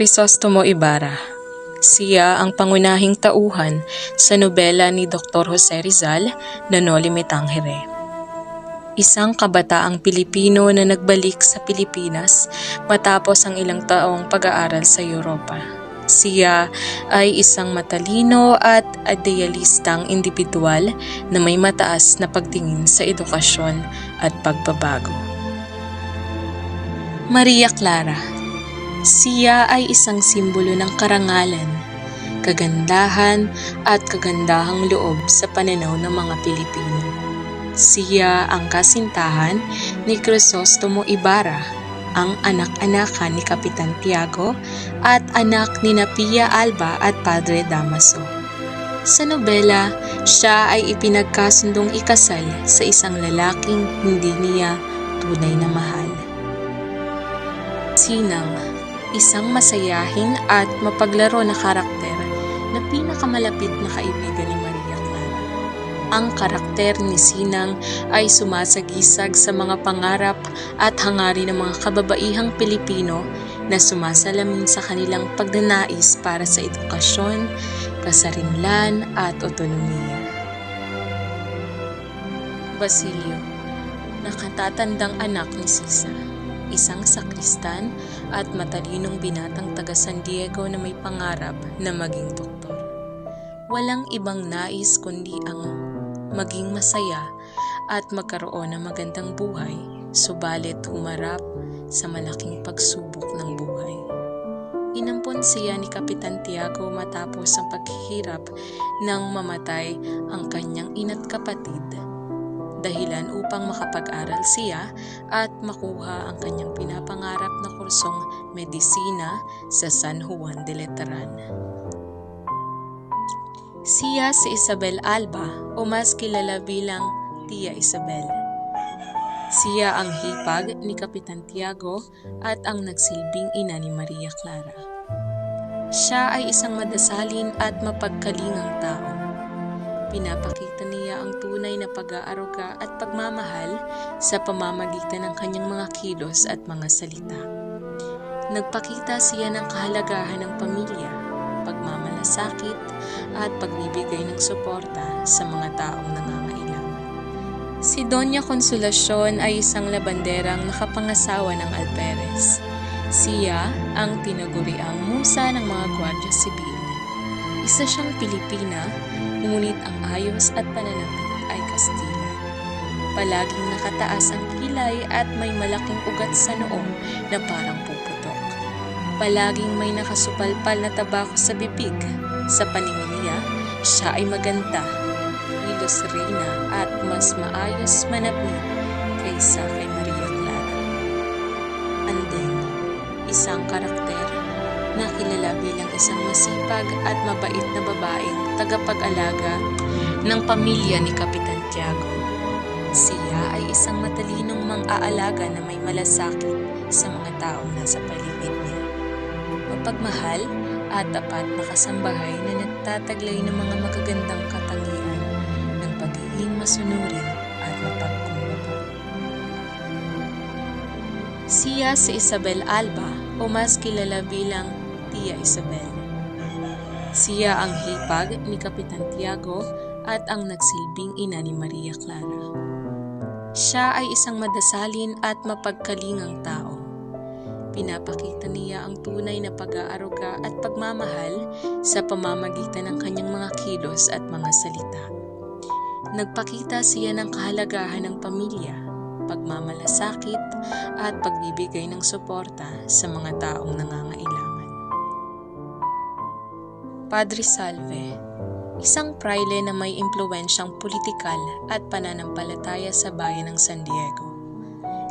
Crisostomo Ibarra. Siya ang pangunahing tauhan sa nobela ni Dr. Jose Rizal na Noli Me Tangere. Isang kabataang Pilipino na nagbalik sa Pilipinas matapos ang ilang taong pag-aaral sa Europa. Siya ay isang matalino at idealistang individual na may mataas na pagtingin sa edukasyon at pagbabago. Maria Clara. Siya ay isang simbolo ng karangalan, kagandahan at kagandahang loob sa pananaw ng mga Pilipino. Siya ang kasintahan ni Crisostomo Ibarra, ang anak-anakan ni Kapitan Tiago at anak ni Pia Alba at Padre Damaso. Sa nobela, siya ay ipinagkasundong ikasal sa isang lalaking hindi niya tunay na mahal. Sinang. Isang masayahin at mapaglaro na karakter na pinakamalapit na kaibigan ni Maria Clara. Ang karakter ni Sinang ay sumasagisag sa mga pangarap at hangarin ng mga kababaihang Pilipino na sumasalamin sa kanilang pagnanais para sa edukasyon, kasarinlan at otonomiya. Basilio, nakatatandang anak ni Sisa, isang sakristan at matalinong binatang taga San Diego na may pangarap na maging doktor. Walang ibang nais kundi ang maging masaya at magkaroon ng magandang buhay, subalit humarap sa malaking pagsubok ng buhay. Inampon siya ni Kapitan Tiago matapos ang paghihirap nang mamatay ang kanyang ina't kapatid, dahilan upang makapag-aral siya at makuha ang kanyang pinapangarap na kursong medisina sa San Juan de Letrán. Siya si Isabel Alba o mas kilala bilang Tia Isabel. Siya ang hipag ni Kapitan Tiago at ang nagsilbing ina ni Maria Clara. Siya ay isang madasalin at mapagkalingang tao. Pinapakita niya ang tunay na pag-aaruga at pagmamahal sa pamamagitan ng kanyang mga kilos at mga salita. Nagpakita siya ng kahalagahan ng pamilya, pagmamalasakit at pagbibigay ng suporta sa mga taong nangangailangan. Si Doña Consolacion ay isang labanderang nakapangasawa ng Alperes. Siya ang tinaguriang musa ng mga Gwardiya Sibil. Isa siyang Pilipina, ngunit ang ayos at pananamit ay Kastila. Palaging nakataas ang kilay at may malaking ugat sa noo na parang puputok. Palaging may nakasupalpal na tabako sa bibig. Sa paningin niya, siya ay maganda, kilos reyna at mas maayos manapit kaysa kay Maria Clara. Andeng, isang karakter na kilala bilang isang masipag at mabait na babaeng tagapag-alaga ng pamilya ni Kapitan Tiago. Siya ay isang matalinong mang-aalaga na may malasakit sa mga taong nasa paligid niya. Mapagmahal at tapat na kasambahay na nagtataglay ng mga magagandang katangian ng pagiging masunurin at mapagkumbaba. Siya si Isabel Alba o mas kilala bilang Tia Isabel. Siya ang hipag ni Kapitan Tiago at ang nagsilbing ina ni Maria Clara. Siya ay isang madasalin at mapagkalingang tao. Pinapakita niya ang tunay na pag-aaruga at pagmamahal sa pamamagitan ng kanyang mga kilos at mga salita. Nagpakita siya ng kahalagahan ng pamilya, pagmamalasakit at pagbibigay ng suporta sa mga taong nangangailangan. Padre Salve, isang praile na may impluwensyang politikal at pananampalataya sa bayan ng San Diego.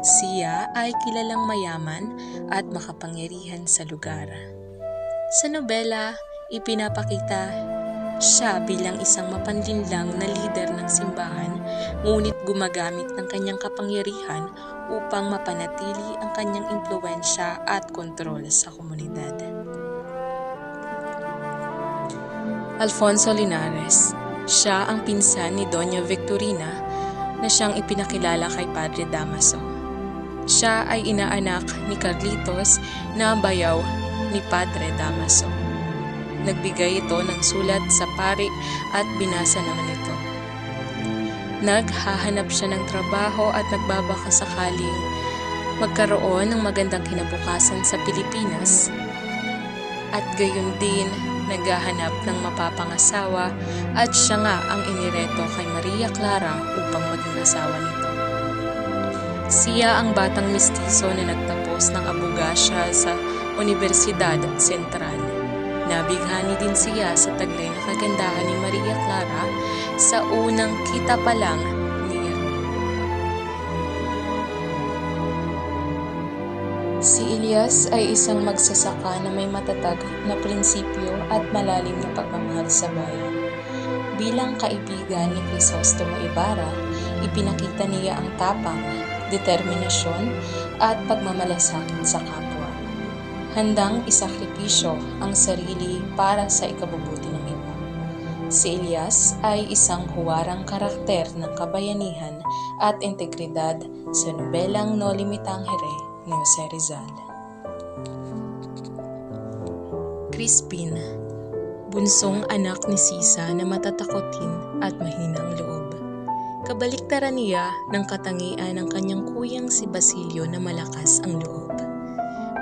Siya ay kilalang mayaman at makapangyarihan sa lugar. Sa nobela, ipinapakita siya bilang isang mapanlinlang na lider ng simbahan, ngunit gumagamit ng kanyang kapangyarihan upang mapanatili ang kanyang impluwensya at kontrol sa komunidad. Alfonso Linares. Siya ang pinsan ni Doña Victorina na siyang ipinakilala kay Padre Damaso. Siya ay inaanak ni Carlitos na bayaw ni Padre Damaso. Nagbigay ito ng sulat sa pari at binasa naman ito. Naghahanap siya ng trabaho at nagbabaka sakaling magkaroon ng magandang kinabukasan sa Pilipinas at gayon din naghahanap ng mapapangasawa at siya nga ang inireto kay Maria Clara upang maging asawa nito. Siya ang batang mistiso na nagtapos ng abogasya sa Universidad Central. Nabighani din siya sa taglay na kagandahan ni Maria Clara sa unang kita pa lang niya. Si Elias ay isang magsasaka na may matatag na prinsipyo at malalim na pagmamahal sa bayan. Bilang kaibigan ni Crisostomo Ibarra, ipinakita niya ang tapang, determinasyon at pagmamalasakit sa kapwa. Handang isakripisyo ang sarili para sa ikabubuti ng iba. Si Elias ay isang huwarang karakter ng kabayanihan at integridad sa nobelang No Limitangere ni Jose Rizal. Crispin, bunsong anak ni Sisa na matatakotin at mahinang loob. Kabaliktaran niya ng katangian ng kanyang kuyang si Basilio na malakas ang loob.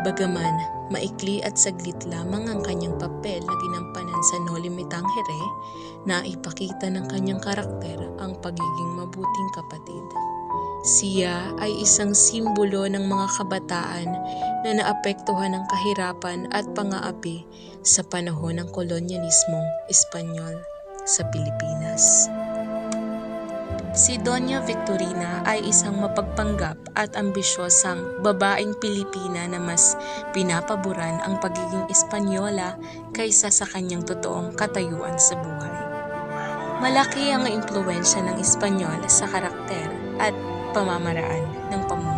Bagaman maikli at saglit lamang ang kanyang papel na ginampanan sa No Limitangere, na ipakita ng kanyang karakter ang pagiging mabuting kapatid. Siya ay isang simbolo ng mga kabataan na naapektuhan ng kahirapan at pang-aapi sa panahon ng kolonyalismong Espanyol sa Pilipinas. Si Doña Victorina ay isang mapagpanggap at ambisyosang babaeng Pilipina na mas pinapaboran ang pagiging Espanyola kaysa sa kanyang totoong katayuan sa buhay. Malaki ang impluwensya ng Espanyol sa karakter at pamamaraan ng pamumuhay